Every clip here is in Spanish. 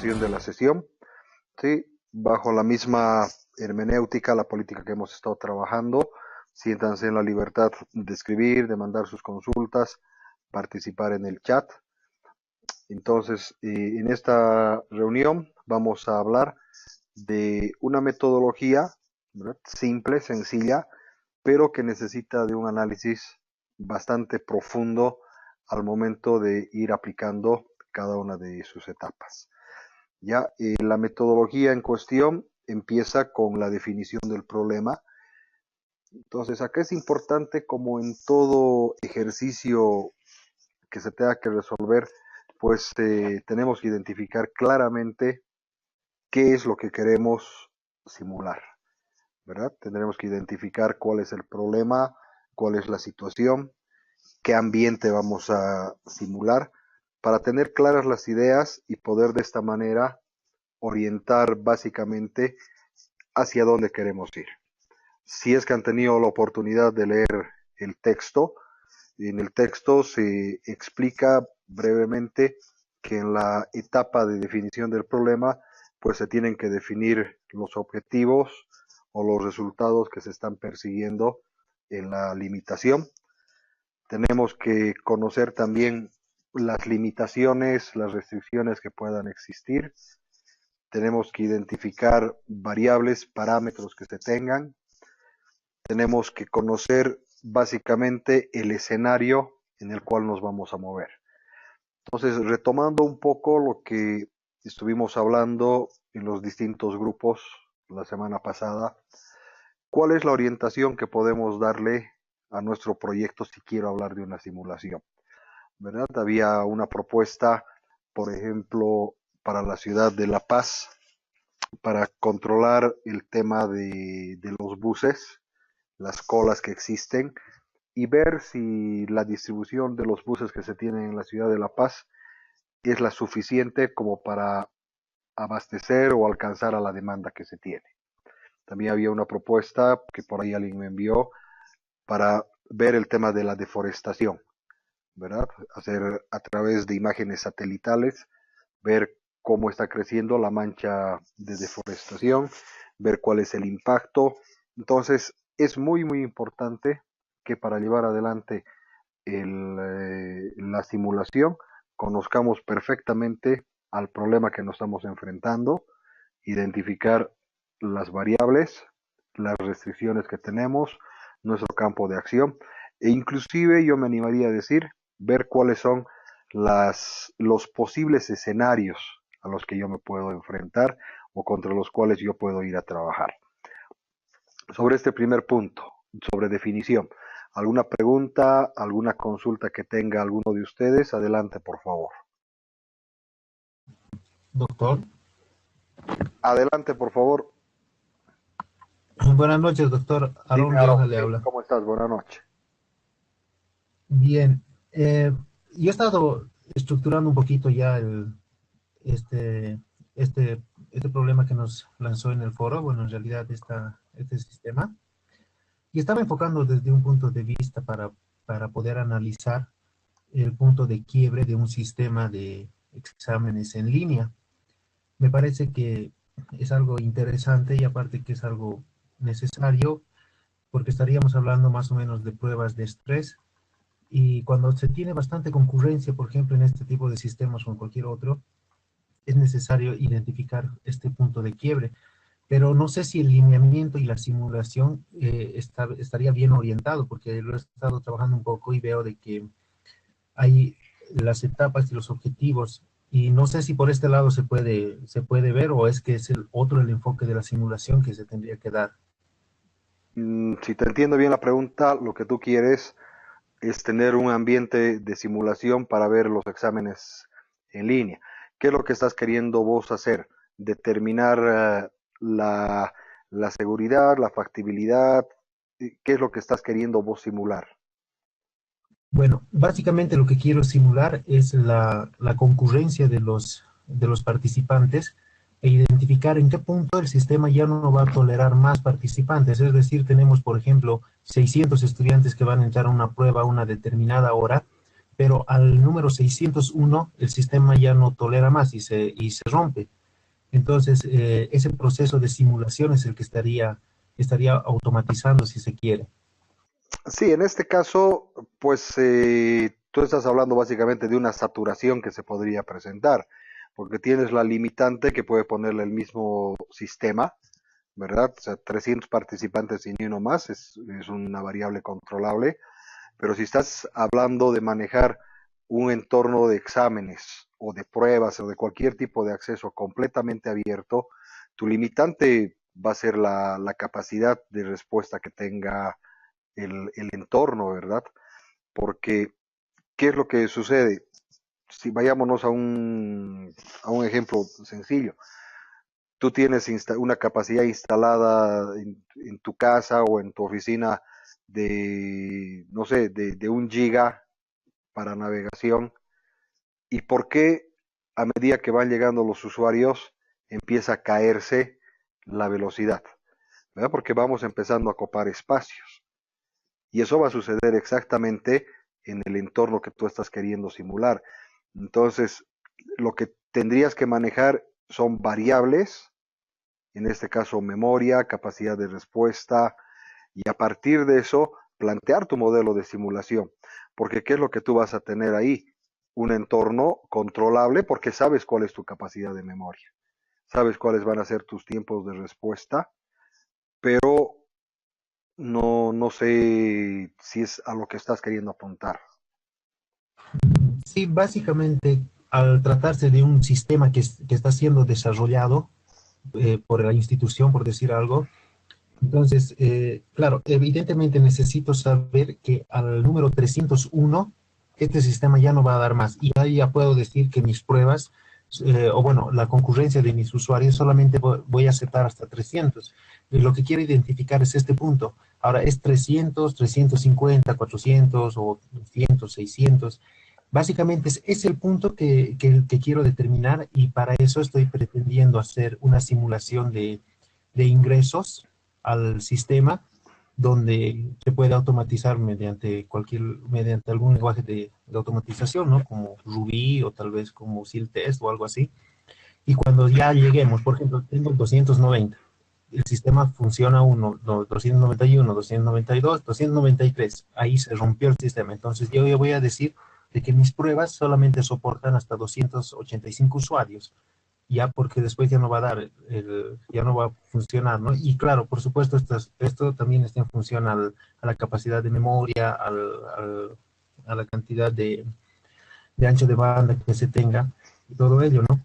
conclusión de la sesión, ¿sí? Bajo la misma hermenéutica, la política que hemos estado trabajando, siéntanse en la libertad de escribir, de mandar sus consultas, participar en el chat. Entonces, en esta reunión vamos a hablar de una metodología, ¿verdad? Simple, sencilla, pero que necesita de un análisis bastante profundo al momento de ir aplicando cada una de sus etapas. Ya, la metodología en cuestión empieza con la definición del problema. Entonces, acá es importante, como en todo ejercicio que se tenga que resolver, pues tenemos que identificar claramente qué es lo que queremos simular, ¿verdad? Tendremos que identificar cuál es el problema, cuál es la situación, qué ambiente vamos a simular, para tener claras las ideas y poder de esta manera orientar básicamente hacia dónde queremos ir. Si es que han tenido la oportunidad de leer el texto, en el texto se explica brevemente que en la etapa de definición del problema, pues se tienen que definir los objetivos o los resultados que se están persiguiendo en la limitación. Tenemos que conocer también las limitaciones, las restricciones que puedan existir. Tenemos que identificar variables, parámetros que se tengan. Tenemos que conocer básicamente el escenario en el cual nos vamos a mover. Entonces, retomando un poco lo que estuvimos hablando en los distintos grupos la semana pasada, ¿cuál es la orientación que podemos darle a nuestro proyecto si quiero hablar de una simulación? ¿Verdad? Había una propuesta, por ejemplo, para la ciudad de La Paz, para controlar el tema de los buses, las colas que existen, y ver si la distribución de los buses que se tienen en la ciudad de La Paz es la suficiente como para abastecer o alcanzar a la demanda que se tiene. También había una propuesta que por ahí alguien me envió para ver el tema de la deforestación, ¿verdad? Hacer a través de imágenes satelitales, ver cómo está creciendo la mancha de deforestación, ver cuál es el impacto. Entonces, es muy, muy importante que para llevar adelante la simulación conozcamos perfectamente al problema que nos estamos enfrentando, identificar las variables, las restricciones que tenemos, nuestro campo de acción, e inclusive yo me animaría a decir, ver cuáles son los posibles escenarios a los que yo me puedo enfrentar o contra los cuales yo puedo ir a trabajar. Sobre este primer punto, sobre definición, ¿alguna pregunta, alguna consulta que tenga alguno de ustedes? Adelante, por favor. Doctor. Adelante, por favor. Buenas noches, doctor. Aaron Rioja le habla. ¿Cómo estás? Buenas noches. Bien. Yo he estado estructurando un poquito ya este problema que nos lanzó en el foro, bueno, en realidad este sistema, y estaba enfocando desde un punto de vista para poder analizar el punto de quiebre de un sistema de exámenes en línea. Me parece que es algo interesante y aparte que es algo necesario, porque estaríamos hablando más o menos de pruebas de estrés, y cuando se tiene bastante concurrencia, por ejemplo, en este tipo de sistemas o en cualquier otro, es necesario identificar este punto de quiebre. Pero no sé si el lineamiento y la simulación estaría bien orientado, porque lo he estado trabajando un poco y veo de que hay las etapas y los objetivos, y no sé si por este lado se puede ver, o es que es el enfoque de la simulación que se tendría que dar. Si te entiendo bien la pregunta, lo que tú quieres es tener un ambiente de simulación para ver los exámenes en línea. ¿Qué es lo que estás queriendo vos hacer? Determinar la seguridad, la factibilidad. ¿Qué es lo que estás queriendo vos simular? Bueno, básicamente lo que quiero simular es la concurrencia de los participantes, e identificar en qué punto el sistema ya no va a tolerar más participantes. Es decir, tenemos, por ejemplo, 600 estudiantes que van a entrar a una prueba a una determinada hora, pero al número 601 el sistema ya no tolera más y se rompe. Entonces, ese proceso de simulación es el que estaría automatizando si se quiere. Sí, en este caso, pues tú estás hablando básicamente de una saturación que se podría presentar, porque tienes la limitante que puede ponerle el mismo sistema, ¿verdad? O sea, 300 participantes y ni uno más es una variable controlable, pero si estás hablando de manejar un entorno de exámenes o de pruebas o de cualquier tipo de acceso completamente abierto, tu limitante va a ser la capacidad de respuesta que tenga el entorno, ¿verdad? Porque, ¿qué es lo que sucede? Si vayámonos a un ejemplo sencillo, tú tienes una capacidad instalada en tu casa o en tu oficina de, no sé, de 1 giga para navegación. ¿Y por qué a medida que van llegando los usuarios empieza a caerse la velocidad? ¿Verdad? Porque vamos empezando a copar espacios. Y eso va a suceder exactamente en el entorno que tú estás queriendo simular. Entonces, lo que tendrías que manejar son variables, en este caso memoria, capacidad de respuesta, y a partir de eso plantear tu modelo de simulación. Porque ¿qué es lo que tú vas a tener ahí? Un entorno controlable porque sabes cuál es tu capacidad de memoria, sabes cuáles van a ser tus tiempos de respuesta, pero no sé si es a lo que estás queriendo apuntar. Sí, básicamente, al tratarse de un sistema que está siendo desarrollado por la institución, por decir algo, entonces, claro, evidentemente necesito saber que al número 301 este sistema ya no va a dar más. Y ahí ya puedo decir que mis pruebas, o bueno, la concurrencia de mis usuarios solamente voy a aceptar hasta 300. Y lo que quiero identificar es este punto. Ahora, es 300, 350, 400 o 200, 600. Básicamente es el punto que quiero determinar y para eso estoy pretendiendo hacer una simulación de ingresos al sistema donde se puede automatizar mediante algún lenguaje de automatización, ¿no? Como Ruby o tal vez como SIL-Test o algo así. Y cuando ya lleguemos, por ejemplo, tengo el 290, el sistema funciona 291, 292, 293. Ahí se rompió el sistema. Entonces yo voy a decir de que mis pruebas solamente soportan hasta 285 usuarios ya porque después ya no va a dar, ya no va a funcionar, ¿no? Y claro, por supuesto, esto también está en función a la capacidad de memoria, a la cantidad de ancho de banda que se tenga y todo ello, ¿no?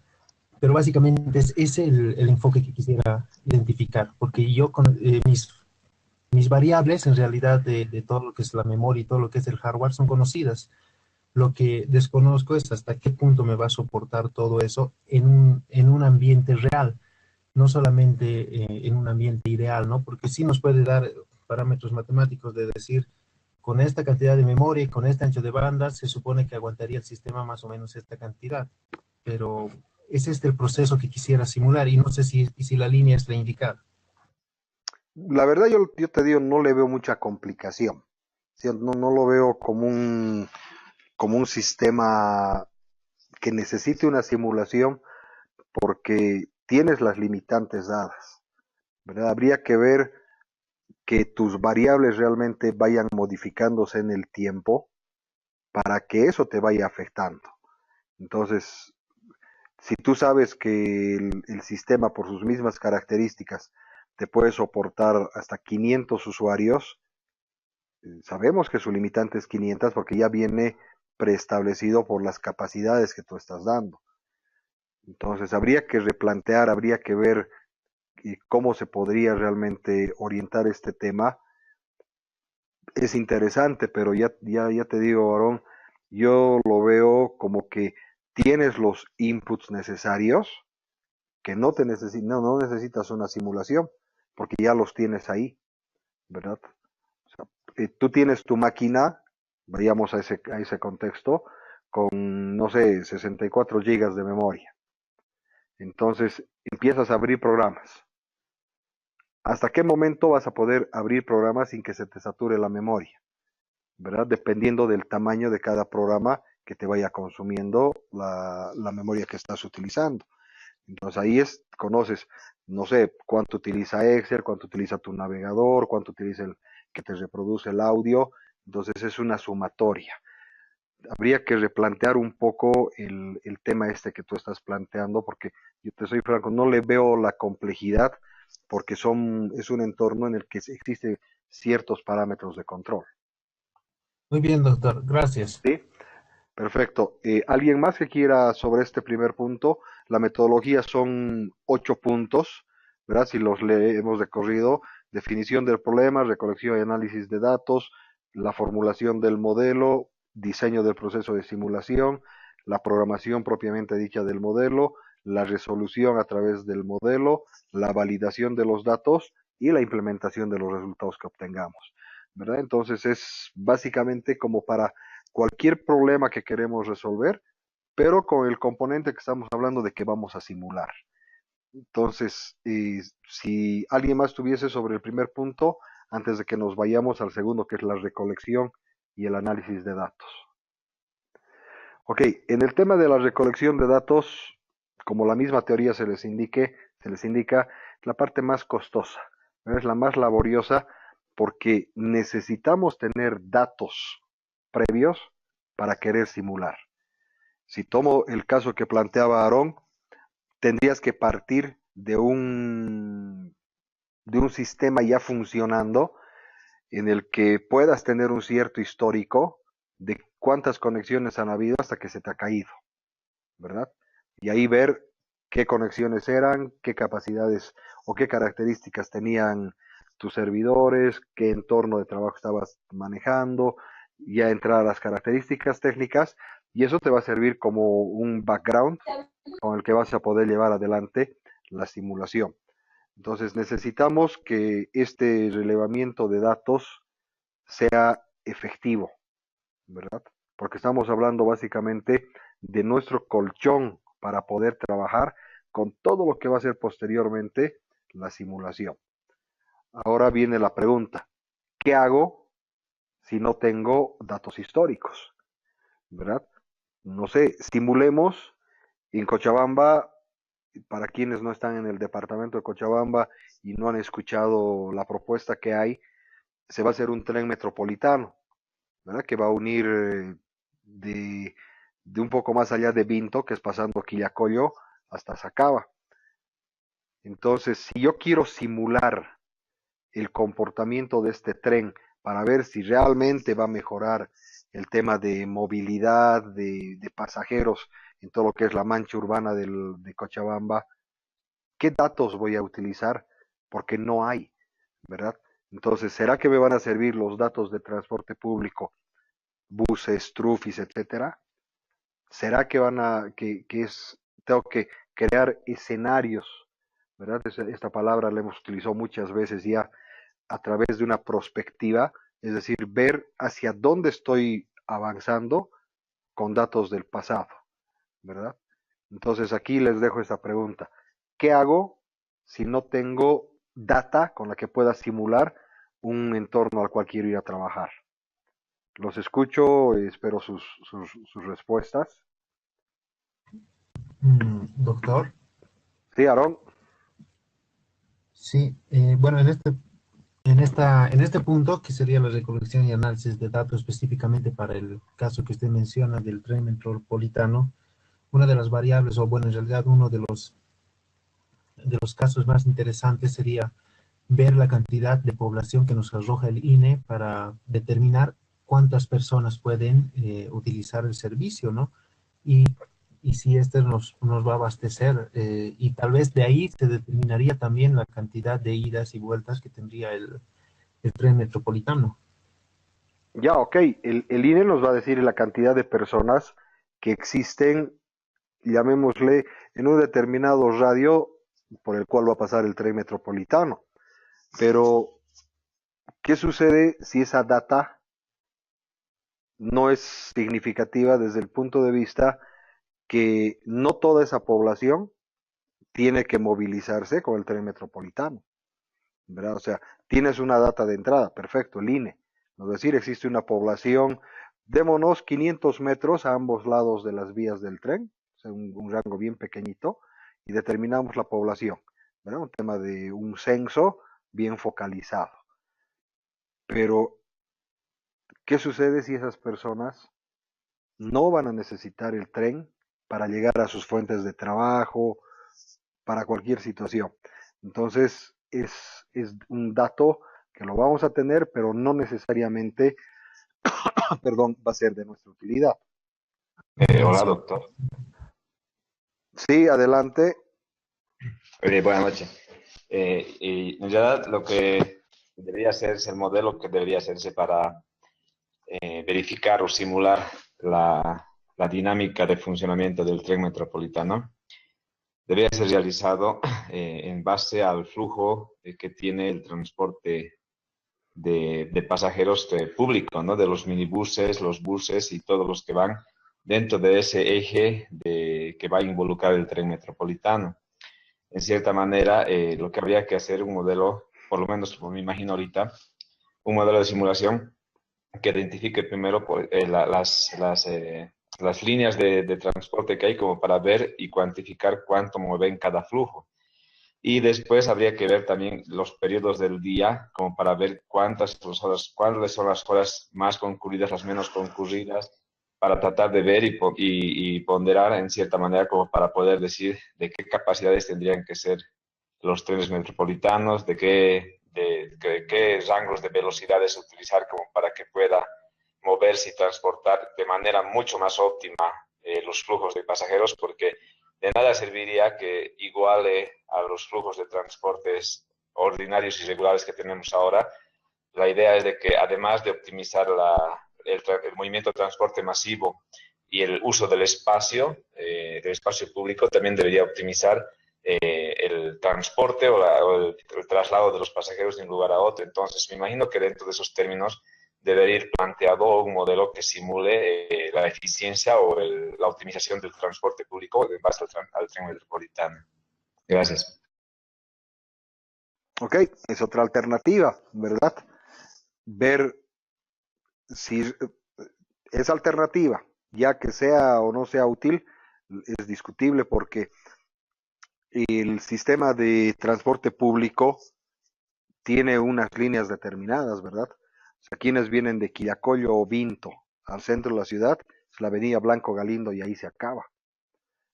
Pero básicamente es el enfoque que quisiera identificar, porque yo con mis variables en realidad de todo lo que es la memoria y todo lo que es el hardware son conocidas. Lo que desconozco es hasta qué punto me va a soportar todo eso en un ambiente real, no solamente en un ambiente ideal, ¿no? Porque sí nos puede dar parámetros matemáticos de decir, con esta cantidad de memoria y con este ancho de banda, se supone que aguantaría el sistema más o menos esta cantidad, pero es este el proceso que quisiera simular y no sé si la línea es la indicada. La verdad yo te digo, no le veo mucha complicación. ¿Sí? No lo veo como un sistema que necesite una simulación porque tienes las limitantes dadas, ¿verdad? Habría que ver que tus variables realmente vayan modificándose en el tiempo para que eso te vaya afectando. Entonces, si tú sabes que el sistema por sus mismas características te puede soportar hasta 500 usuarios, sabemos que su limitante es 500 porque ya viene preestablecido por las capacidades que tú estás dando. Entonces, habría que replantear, habría que ver cómo se podría realmente orientar este tema. Es interesante, pero ya te digo, Aaron, yo lo veo como que tienes los inputs necesarios, que no necesitas una simulación, porque ya los tienes ahí, ¿verdad? O sea, tú tienes tu máquina, vayamos a ese contexto, con, no sé, 64 gigas de memoria. Entonces, empiezas a abrir programas. ¿Hasta qué momento vas a poder abrir programas sin que se te sature la memoria? ¿Verdad? Dependiendo del tamaño de cada programa que te vaya consumiendo la memoria que estás utilizando. Entonces ahí conoces, no sé, cuánto utiliza Excel, cuánto utiliza tu navegador, cuánto utiliza el que te reproduce el audio. Entonces es una sumatoria. Habría que replantear un poco el tema este que tú estás planteando, porque yo te soy franco, no le veo la complejidad, porque es un entorno en el que existen ciertos parámetros de control. Muy bien, doctor. Gracias. ¿Sí? Perfecto. ¿Alguien más que quiera sobre este primer punto? La metodología son 8 puntos, ¿verdad? Si los hemos recorrido, definición del problema, recolección y análisis de datos, la formulación del modelo, diseño del proceso de simulación, la programación propiamente dicha del modelo, la resolución a través del modelo, la validación de los datos y la implementación de los resultados que obtengamos, ¿verdad? Entonces es básicamente como para cualquier problema que queremos resolver, pero con el componente que estamos hablando de que vamos a simular. Entonces, si alguien más tuviese sobre el primer punto, antes de que nos vayamos al segundo, que es la recolección y el análisis de datos. Ok, en el tema de la recolección de datos, como la misma teoría se les indica la parte más costosa, ¿no? Es la más laboriosa porque necesitamos tener datos previos para querer simular. Si tomo el caso que planteaba Aarón, tendrías que partir de un sistema ya funcionando en el que puedas tener un cierto histórico de cuántas conexiones han habido hasta que se te ha caído, ¿verdad? Y ahí ver qué conexiones eran, qué capacidades o qué características tenían tus servidores, qué entorno de trabajo estabas manejando, ya entrar a las características técnicas y eso te va a servir como un background con el que vas a poder llevar adelante la simulación. Entonces necesitamos que este relevamiento de datos sea efectivo, ¿verdad? Porque estamos hablando básicamente de nuestro colchón para poder trabajar con todo lo que va a ser posteriormente la simulación. Ahora viene la pregunta, ¿qué hago si no tengo datos históricos? ¿Verdad? No sé, simulemos en Cochabamba, para quienes no están en el departamento de Cochabamba y no han escuchado la propuesta que hay, se va a hacer un tren metropolitano, ¿verdad? Que va a unir de, de un poco más allá de Vinto, que es pasando Quillacollo, hasta Sacaba. Entonces, si yo quiero simular el comportamiento de este tren para ver si realmente va a mejorar el tema de movilidad de pasajeros en todo lo que es la mancha urbana de Cochabamba, ¿qué datos voy a utilizar? Porque no hay, ¿verdad? Entonces, ¿será que me van a servir los datos de transporte público, buses, trufis, etcétera? ¿Será que tengo que crear escenarios, ¿verdad? Esta palabra la hemos utilizado muchas veces ya a través de una prospectiva, es decir, ver hacia dónde estoy avanzando con datos del pasado, ¿verdad? Entonces aquí les dejo esta pregunta. ¿Qué hago si no tengo data con la que pueda simular un entorno al cual quiero ir a trabajar? Los escucho y espero sus respuestas. Doctor. Sí, Aarón. Sí, bueno, en este punto, que sería la recolección y análisis de datos específicamente para el caso que usted menciona del tren metropolitano, una de las variables, o bueno, en realidad uno de los casos más interesantes sería ver la cantidad de población que nos arroja el INE para determinar cuántas personas pueden utilizar el servicio, ¿no? Y, y si este nos va a abastecer, y tal vez de ahí se determinaría también la cantidad de idas y vueltas que tendría el tren metropolitano. Ya, ok. El INE nos va a decir la cantidad de personas que existen, llamémosle, en un determinado radio por el cual va a pasar el tren metropolitano. Pero, ¿qué sucede si esa data no es significativa desde el punto de vista que no toda esa población tiene que movilizarse con el tren metropolitano? ¿Verdad? O sea, tienes una data de entrada, perfecto, el INE. Es decir, existe una población, démonos 500 metros a ambos lados de las vías del tren, o sea, un rango bien pequeñito, y determinamos la población, ¿verdad? Un tema de un censo bien focalizado. Pero, ¿qué sucede si esas personas no van a necesitar el tren para llegar a sus fuentes de trabajo, para cualquier situación? Entonces, es un dato que lo vamos a tener, pero no necesariamente, perdón, va a ser de nuestra utilidad. Hola, Sí. doctor. Sí, adelante. Buenas noches. Y en realidad lo que debería hacerse, el modelo que debería hacerse para verificar o simular la dinámica de funcionamiento del tren metropolitano, debería ser realizado en base al flujo que tiene el transporte de pasajeros público, ¿no? De los minibuses, los buses y todos los que van dentro de ese eje que va a involucrar el tren metropolitano. En cierta manera, lo que habría que hacer un modelo, por lo menos como me imagino ahorita, un modelo de simulación que identifique primero las líneas de transporte que hay como para ver y cuantificar cuánto mueven cada flujo. Y después habría que ver también los periodos del día, como para ver cuáles son las horas más concurridas, las menos concurridas, para tratar de ver y ponderar en cierta manera como para poder decir de qué capacidades tendrían que ser los trenes metropolitanos, de qué rangos de velocidades utilizar como para que pueda moverse y transportar de manera mucho más óptima los flujos de pasajeros, porque de nada serviría que iguale a los flujos de transportes ordinarios y regulares que tenemos ahora. La idea es de que además de optimizar el movimiento de transporte masivo y el uso del espacio público, también debería optimizar el transporte o el traslado de los pasajeros de un lugar a otro. Entonces, me imagino que dentro de esos términos debería ir planteado un modelo que simule la eficiencia o la optimización del transporte público en base al tren metropolitano. Gracias. Ok, es otra alternativa, ¿verdad? Ver si es alternativa, ya que sea o no sea útil, es discutible porque el sistema de transporte público tiene unas líneas determinadas, ¿verdad? O sea, quienes vienen de Quillacollo o Vinto al centro de la ciudad, es la avenida Blanco Galindo y ahí se acaba.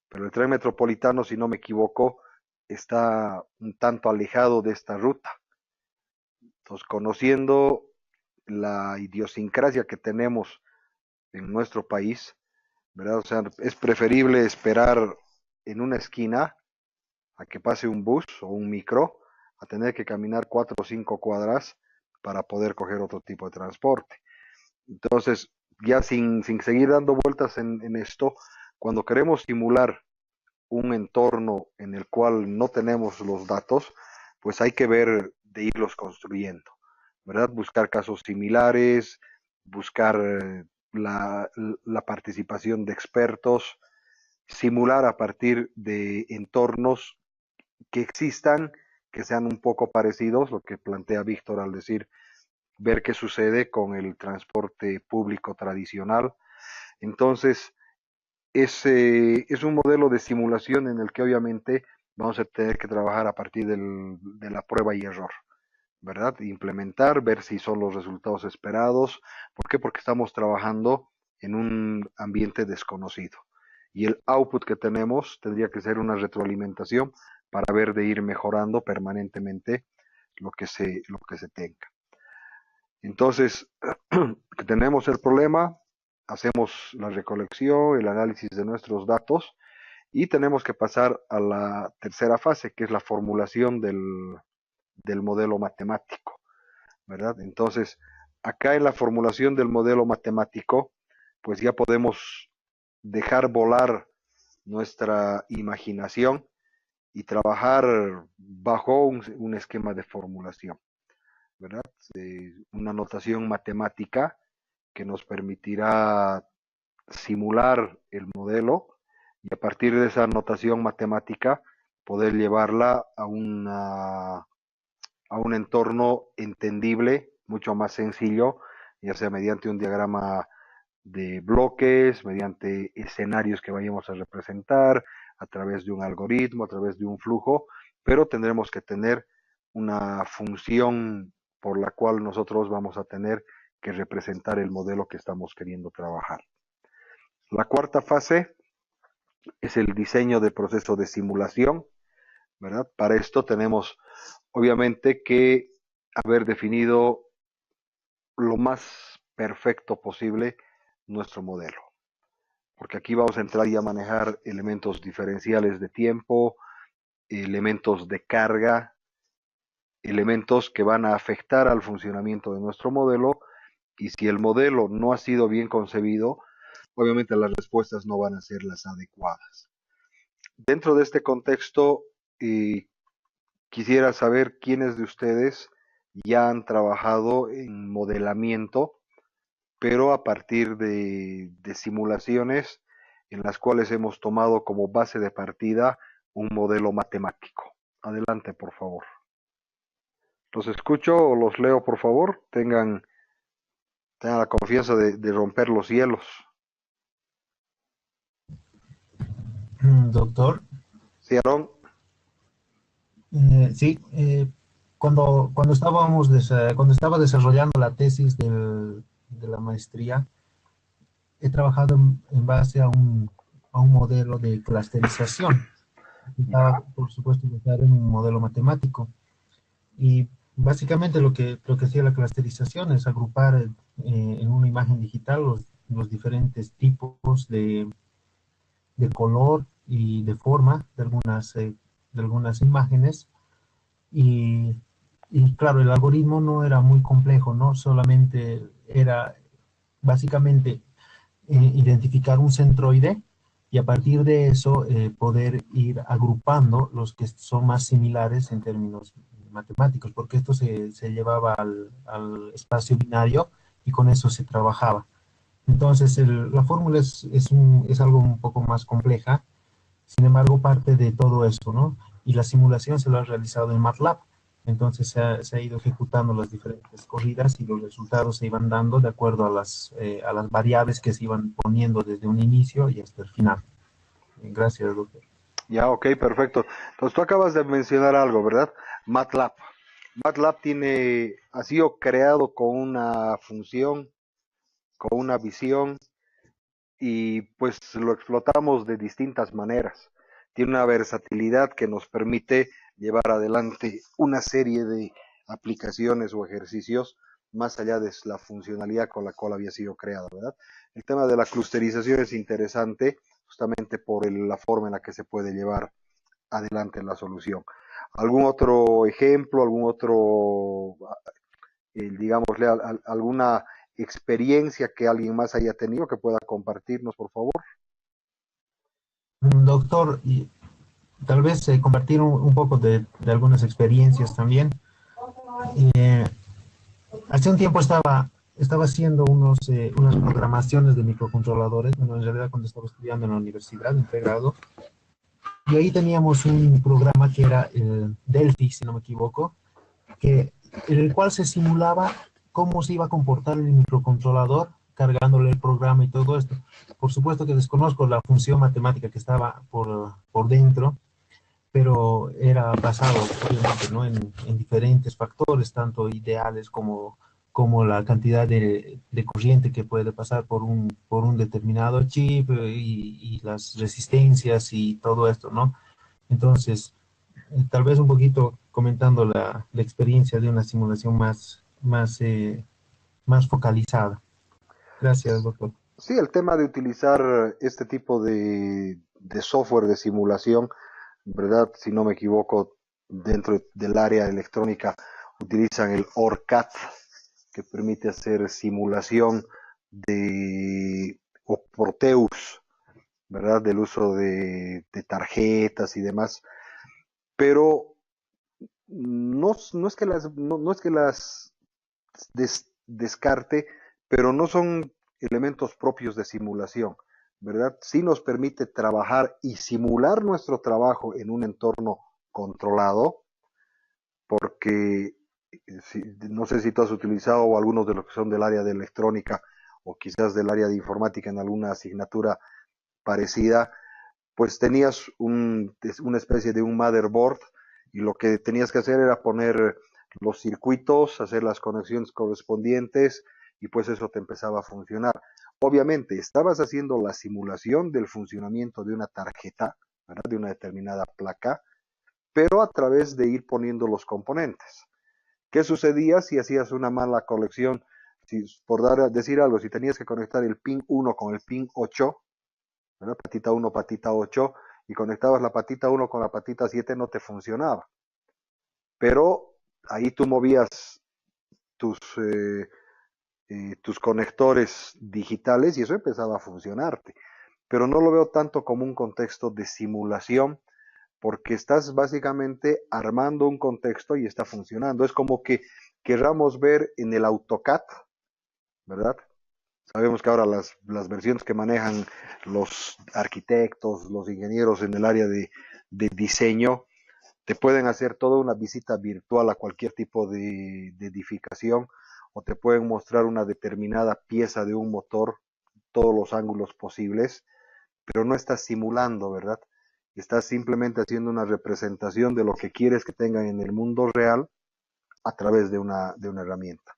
Pero el tren metropolitano, si no me equivoco, está un tanto alejado de esta ruta. Entonces, conociendo la idiosincrasia que tenemos en nuestro país, ¿verdad? O sea, es preferible esperar en una esquina a que pase un bus o un micro, a tener que caminar 4 o 5 cuadras para poder coger otro tipo de transporte. Entonces, ya sin seguir dando vueltas en esto, cuando queremos simular un entorno en el cual no tenemos los datos, pues hay que ver de irlos construyendo, ¿verdad? Buscar casos similares, buscar la participación de expertos, simular a partir de entornos que existan, que sean un poco parecidos, lo que plantea Víctor al decir, ver qué sucede con el transporte público tradicional. Entonces, es un modelo de simulación en el que obviamente vamos a tener que trabajar a partir de la prueba y error, ¿verdad? Implementar, ver si son los resultados esperados. ¿Por qué? Porque estamos trabajando en un ambiente desconocido. Y el output que tenemos tendría que ser una retroalimentación para ver de ir mejorando permanentemente lo que se tenga. Entonces, tenemos el problema, hacemos la recolección, el análisis de nuestros datos y tenemos que pasar a la tercera fase, que es la formulación del modelo matemático, ¿verdad? Entonces, acá en la formulación del modelo matemático, pues ya podemos dejar volar nuestra imaginación y trabajar bajo un esquema de formulación, ¿verdad? Una notación matemática que nos permitirá simular el modelo y a partir de esa notación matemática poder llevarla a un entorno entendible, mucho más sencillo, ya sea mediante un diagrama de bloques, mediante escenarios que vayamos a representar, a través de un algoritmo, a través de un flujo, pero tendremos que tener una función por la cual nosotros vamos a tener que representar el modelo que estamos queriendo trabajar. La cuarta fase es el diseño de proceso de simulación, ¿verdad? Para esto tenemos obviamente que haber definido lo más perfecto posible nuestro modelo, porque aquí vamos a entrar y a manejar elementos diferenciales de tiempo, elementos de carga, elementos que van a afectar al funcionamiento de nuestro modelo, y si el modelo no ha sido bien concebido, obviamente las respuestas no van a ser las adecuadas. Dentro de este contexto, quisiera saber quiénes de ustedes ya han trabajado en modelamiento, pero a partir de simulaciones en las cuales hemos tomado como base de partida un modelo matemático. Adelante, por favor. Los escucho o los leo, por favor. Tengan la confianza de romper los hielos. Doctor, Sí, Aarón. sí, cuando cuando estaba desarrollando la tesis de la maestría, he trabajado en base a un modelo de clusterización. Estaba, Ya. por supuesto, basado en un modelo matemático. Y básicamente lo que hacía la clusterización es agrupar en una imagen digital los diferentes tipos de color y de forma de algunas imágenes. Y, y claro, el algoritmo no era muy complejo, ¿no? Solamente era básicamente identificar un centroide y a partir de eso poder ir agrupando los que son más similares en términos matemáticos, porque esto se llevaba al espacio binario y con eso se trabajaba. Entonces, la fórmula es algo un poco más compleja, sin embargo, parte de todo esto, ¿no? Y la simulación se lo ha realizado en MATLAB. Entonces se ha ido ejecutando las diferentes corridas y los resultados se iban dando de acuerdo a las variables que se iban poniendo desde un inicio y hasta el final. Gracias, doctor. Ya, ok, perfecto. Entonces tú acabas de mencionar algo, ¿verdad? MATLAB. MATLAB ha sido creado con una función, con una visión, y pues lo explotamos de distintas maneras. Tiene una versatilidad que nos permite llevar adelante una serie de aplicaciones o ejercicios más allá de la funcionalidad con la cual había sido creada, ¿verdad? El tema de la clusterización es interesante justamente por la forma en la que se puede llevar adelante la solución. ¿Algún otro ejemplo, algún otro, digámosle, alguna experiencia que alguien más haya tenido que pueda compartirnos, por favor? Doctor, y tal vez compartir un poco de algunas experiencias también. Eh, Hace un tiempo estaba haciendo unas programaciones de microcontroladores, bueno, en realidad cuando estaba estudiando en la universidad, integrado, y ahí teníamos un programa que era el Delphi, si no me equivoco, en el cual se simulaba cómo se iba a comportar el microcontrolador cargándole el programa y todo esto. Por supuesto que desconozco la función matemática que estaba por dentro, pero era basado, obviamente, ¿no? En diferentes factores, tanto ideales como la cantidad de corriente que puede pasar por un determinado chip y las resistencias y todo esto, ¿no? Entonces, tal vez un poquito comentando la experiencia de una simulación más focalizada. Gracias, doctor. Sí, el tema de utilizar este tipo de software de simulación, ¿verdad? Si no me equivoco, dentro del área electrónica utilizan el ORCAD, que permite hacer simulación o Proteus, ¿verdad? Del uso de tarjetas y demás. Pero no es que no es que las descarte, pero no son elementos propios de simulación, ¿verdad? Sí nos permite trabajar y simular nuestro trabajo en un entorno controlado, porque no sé si tú has utilizado o algunos de los que son del área de electrónica o quizás del área de informática en alguna asignatura parecida, pues tenías una especie de un motherboard y lo que tenías que hacer era poner los circuitos, hacer las conexiones correspondientes y pues eso te empezaba a funcionar. Obviamente estabas haciendo la simulación del funcionamiento de una tarjeta, ¿verdad? De una determinada placa, pero a través de ir poniendo los componentes. ¿Qué sucedía si hacías una mala conexión? Si, por decir algo, si tenías que conectar el pin 1 con el pin 8, ¿verdad? Patita 1, patita 8, y conectabas la patita 1 con la patita 7, no te funcionaba. Pero ahí tú movías tus, tus conectores digitales y eso empezaba a funcionarte. Pero no lo veo tanto como un contexto de simulación, porque estás básicamente armando un contexto y está funcionando. Es como que querramos ver en el AutoCAD, ¿verdad? Sabemos que ahora las versiones que manejan los arquitectos, los ingenieros en el área de diseño, te pueden hacer toda una visita virtual a cualquier tipo de edificación o te pueden mostrar una determinada pieza de un motor, todos los ángulos posibles, pero no estás simulando, ¿verdad? Estás simplemente haciendo una representación de lo que quieres que tengan en el mundo real a través de una herramienta.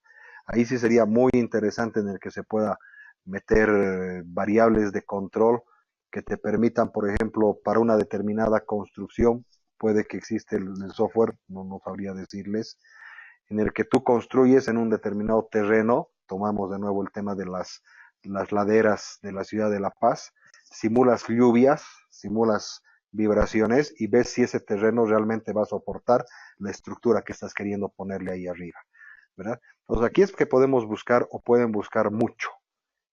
Ahí sí sería muy interesante en el que se pueda meter variables de control que te permitan, por ejemplo, para una determinada construcción, puede que existe el software, no sabría decirles, en el que tú construyes en un determinado terreno, tomamos de nuevo el tema de las laderas de la ciudad de La Paz, simulas lluvias, simulas vibraciones y ves si ese terreno realmente va a soportar la estructura que estás queriendo ponerle ahí arriba, ¿verdad? Entonces aquí es que podemos buscar o pueden buscar mucho.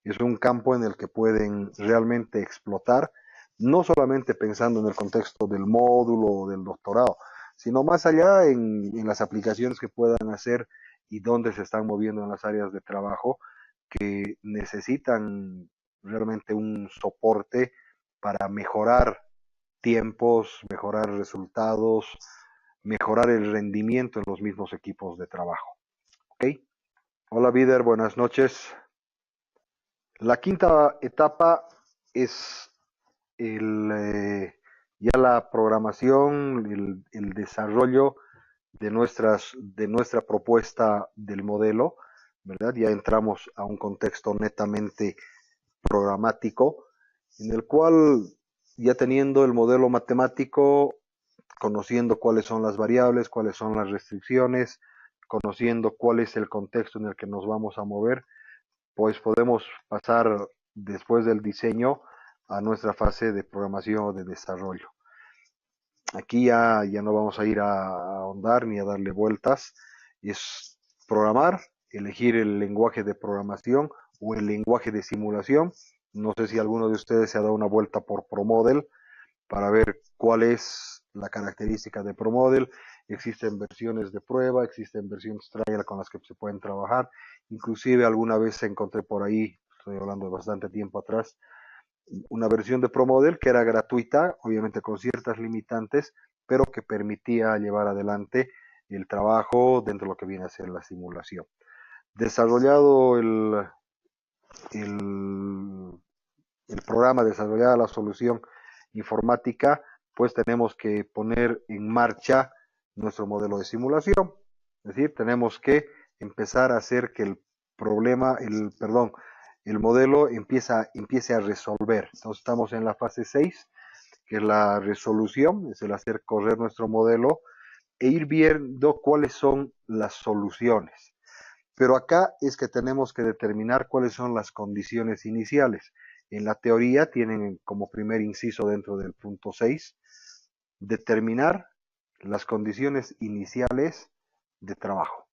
Es un campo en el que pueden realmente explotar, no solamente pensando en el contexto del módulo o del doctorado, sino más allá en las aplicaciones que puedan hacer y dónde se están moviendo en las áreas de trabajo que necesitan realmente un soporte para mejorar tiempos, mejorar resultados, mejorar el rendimiento en los mismos equipos de trabajo. ¿Ok? Hola, Vider, buenas noches. La quinta etapa es ya la programación, el desarrollo de nuestra propuesta del modelo, ¿verdad? Ya entramos a un contexto netamente programático, en el cual ya teniendo el modelo matemático, conociendo cuáles son las variables, cuáles son las restricciones, conociendo cuál es el contexto en el que nos vamos a mover, pues podemos pasar después del diseño a nuestra fase de programación o de desarrollo. Aquí ya no vamos a ir a ahondar ni a darle vueltas, es programar, elegir el lenguaje de programación o el lenguaje de simulación. No sé si alguno de ustedes se ha dado una vuelta por ProModel para ver cuál es la característica de ProModel. Existen versiones de prueba, existen versiones trial con las que se pueden trabajar. Inclusive alguna vez encontré por ahí, estoy hablando de bastante tiempo atrás, una versión de ProModel que era gratuita, obviamente con ciertas limitantes, pero que permitía llevar adelante el trabajo dentro de lo que viene a ser la simulación. Desarrollado el, el programa, desarrollada la solución informática, pues tenemos que poner en marcha nuestro modelo de simulación. Es decir, tenemos que empezar a hacer que el modelo empiece a resolver. Entonces estamos en la fase 6, que es la resolución, es el hacer correr nuestro modelo e ir viendo cuáles son las soluciones. Pero acá es que tenemos que determinar cuáles son las condiciones iniciales. En la teoría tienen como primer inciso dentro del punto 6, determinar las condiciones iniciales de trabajo.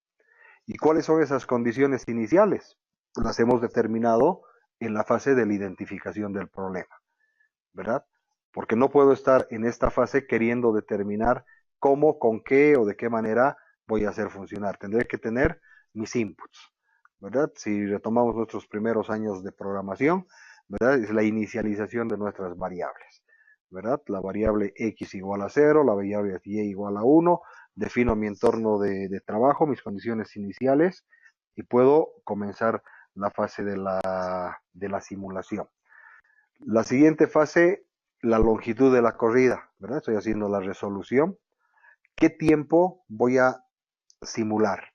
¿Y cuáles son esas condiciones iniciales? Las hemos determinado en la fase de la identificación del problema, ¿verdad? Porque no puedo estar en esta fase queriendo determinar cómo, con qué o de qué manera voy a hacer funcionar. Tendré que tener mis inputs, ¿verdad? Si retomamos nuestros primeros años de programación, ¿verdad? Es la inicialización de nuestras variables, ¿verdad? La variable x igual a 0, la variable y igual a 1, defino mi entorno de trabajo, mis condiciones iniciales y puedo comenzar la fase de la simulación. La siguiente fase la longitud de la corrida, ¿verdad? Estoy haciendo la resolución. ¿Qué tiempo voy a simular?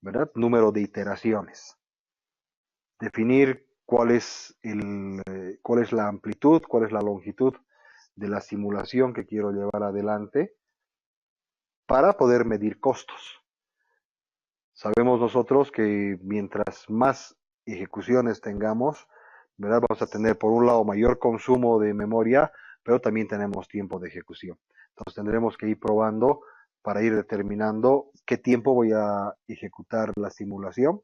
¿Verdad? Número de iteraciones. Definir cuál es la amplitud, cuál es la longitud de la simulación que quiero llevar adelante para poder medir costos. Sabemos nosotros que mientras más ejecuciones tengamos, ¿verdad? Vamos a tener por un lado mayor consumo de memoria, pero también tenemos tiempo de ejecución. Entonces tendremos que ir probando para ir determinando qué tiempo voy a ejecutar la simulación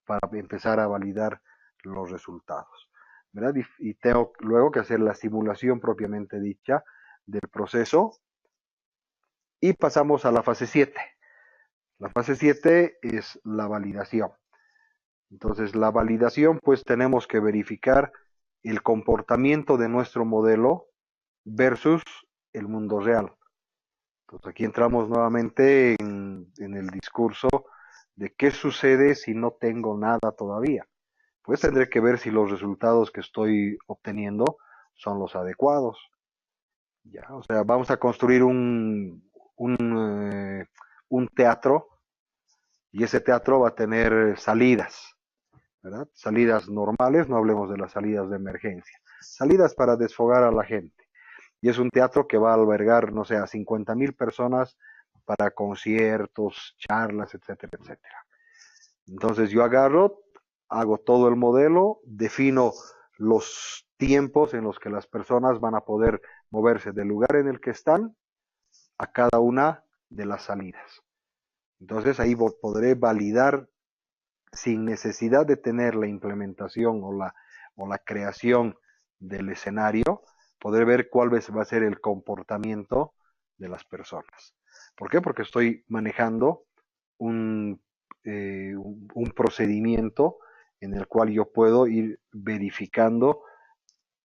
para empezar a validar los resultados, ¿verdad? Y tengo luego que hacer la simulación propiamente dicha del proceso y pasamos a la fase 7. La fase 7 es la validación. Entonces, la validación, pues tenemos que verificar el comportamiento de nuestro modelo versus el mundo real. Entonces, aquí entramos nuevamente en el discurso de qué sucede si no tengo nada todavía. Pues tendré que ver si los resultados que estoy obteniendo son los adecuados. Ya, o sea, vamos a construir un teatro y ese teatro va a tener salidas, ¿verdad? Salidas normales, no hablemos de las salidas de emergencia. Salidas para desfogar a la gente. Y es un teatro que va a albergar, no sé, a 50,000 personas para conciertos, charlas, etcétera, etcétera. Entonces yo agarro, hago todo el modelo, defino los tiempos en los que las personas van a poder moverse del lugar en el que están a cada una de las salidas. Entonces ahí podré validar sin necesidad de tener la implementación o la creación del escenario, poder ver cuál va a ser el comportamiento de las personas. ¿Por qué? Porque estoy manejando un procedimiento en el cual yo puedo ir verificando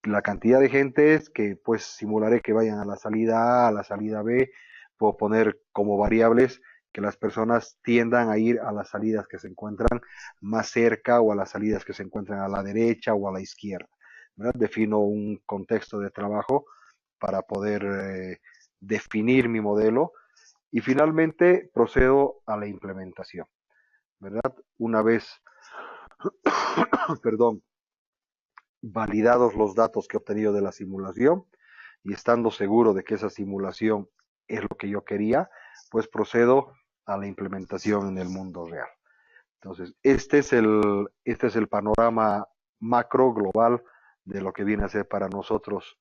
la cantidad de gentes que pues simularé que vayan a la salida A, a la salida B, puedo poner como variables que las personas tiendan a ir a las salidas que se encuentran más cerca o a las salidas que se encuentran a la derecha o a la izquierda, ¿verdad? Defino un contexto de trabajo para poder definir mi modelo y finalmente procedo a la implementación, ¿verdad? Una vez, perdón, validados los datos que he obtenido de la simulación y estando seguro de que esa simulación es lo que yo quería, pues procedo a la implementación en el mundo real. Entonces, este es el panorama macro global de lo que viene a ser para nosotros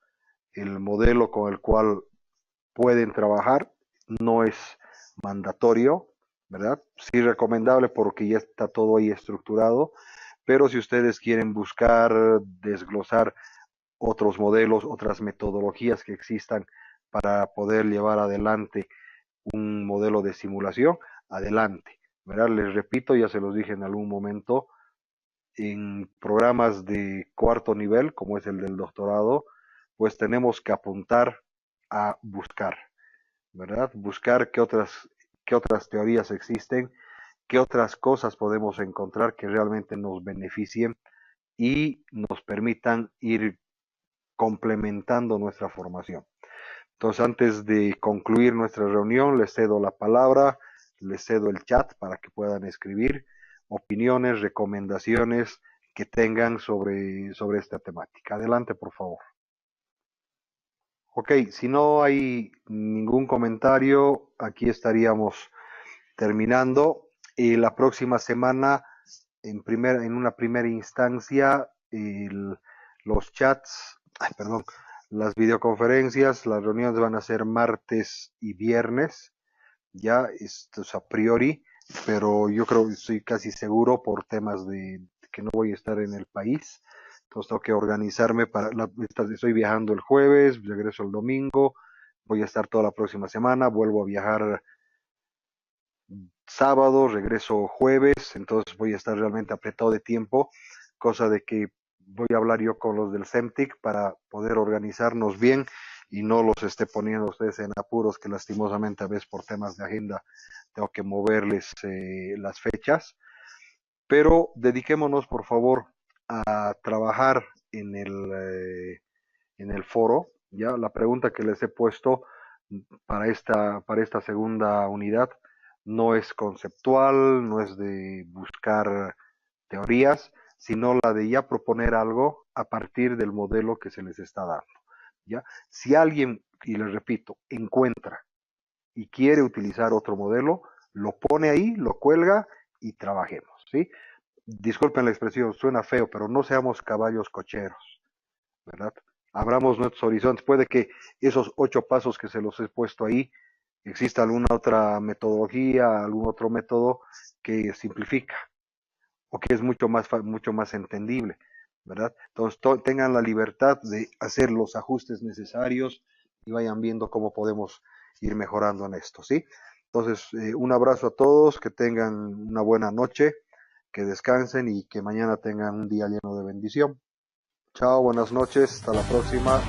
el modelo con el cual pueden trabajar. No es mandatorio, ¿verdad? Sí recomendable porque ya está todo ahí estructurado, pero si ustedes quieren buscar, desglosar otros modelos, otras metodologías que existan para poder llevar adelante un modelo de simulación, adelante. ¿Verdad? Les repito, ya se los dije en algún momento, en programas de cuarto nivel, como es el del doctorado, pues tenemos que apuntar a buscar, ¿verdad? Buscar qué otras teorías existen, qué otras cosas podemos encontrar que realmente nos beneficien y nos permitan ir complementando nuestra formación. Entonces, antes de concluir nuestra reunión, les cedo la palabra, les cedo el chat para que puedan escribir opiniones, recomendaciones que tengan sobre esta temática. Adelante, por favor. Ok, si no hay ningún comentario, aquí estaríamos terminando. La próxima semana, en una primera instancia, los chats, perdón, las videoconferencias, las reuniones van a ser martes y viernes, ya esto es a priori, pero yo creo que estoy casi seguro por temas de que no voy a estar en el país. Entonces tengo que organizarme estoy viajando el jueves, regreso el domingo, voy a estar toda la próxima semana, vuelvo a viajar sábado, regreso jueves, entonces voy a estar realmente apretado de tiempo, cosa de que voy a hablar yo con los del CEMTIC para poder organizarnos bien y no los esté poniendo ustedes en apuros que lastimosamente a veces por temas de agenda tengo que moverles las fechas, pero dediquémonos por favor a trabajar en el foro, Ya la pregunta que les he puesto para esta segunda unidad no es conceptual, no es de buscar teorías, sino la de ya proponer algo a partir del modelo que se les está dando. ¿Ya? Si alguien, y les repito, encuentra y quiere utilizar otro modelo, lo pone ahí, lo cuelga y trabajemos, ¿sí? Disculpen la expresión, suena feo, pero no seamos caballos cocheros, ¿verdad? Abramos nuestros horizontes. Puede que esos 8 pasos que se los he puesto ahí, exista alguna otra metodología, algún otro método que simplifica o que es mucho más entendible, ¿verdad? Entonces tengan la libertad de hacer los ajustes necesarios y vayan viendo cómo podemos ir mejorando en esto, ¿sí? Entonces, un abrazo a todos, que tengan una buena noche, que descansen y que mañana tengan un día lleno de bendición. Chao, buenas noches, hasta la próxima.